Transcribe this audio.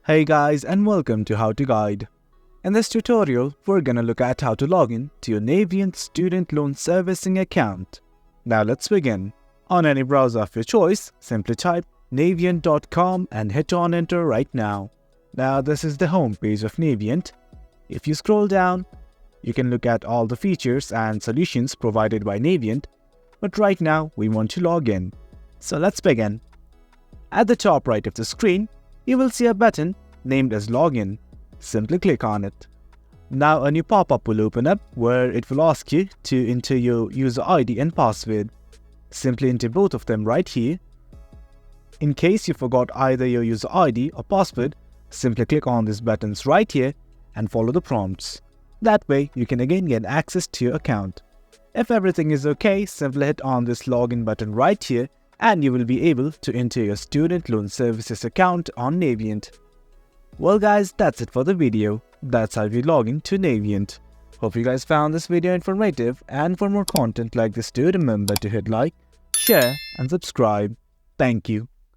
Hey guys, and welcome to How to Guide. In this tutorial, we're gonna look at how to log in to your Navient student loan servicing account. Now let's begin. On any browser of your choice, simply type navient.com and hit on enter right now. Now this is the home page of Navient. If you scroll down, you can look at all the features and solutions provided by Navient, but right now we want to log in. So let's begin. At the top right of the screen, you will see a button named as Login. Simply click on it. Now a new pop-up will open up where it will ask you to enter your user ID and password. Simply enter both of them right here. In case you forgot either your user ID or password, simply click on these buttons right here and follow the prompts. That way you can again get access to your account. If everything is okay, simply hit on this login button right here and you will be able to enter your student loan services account on Navient. Well guys, that's it for the video. That's how you log in to Navient. Hope you guys found this video informative, and for more content like this, do remember to hit like, share and subscribe. Thank you.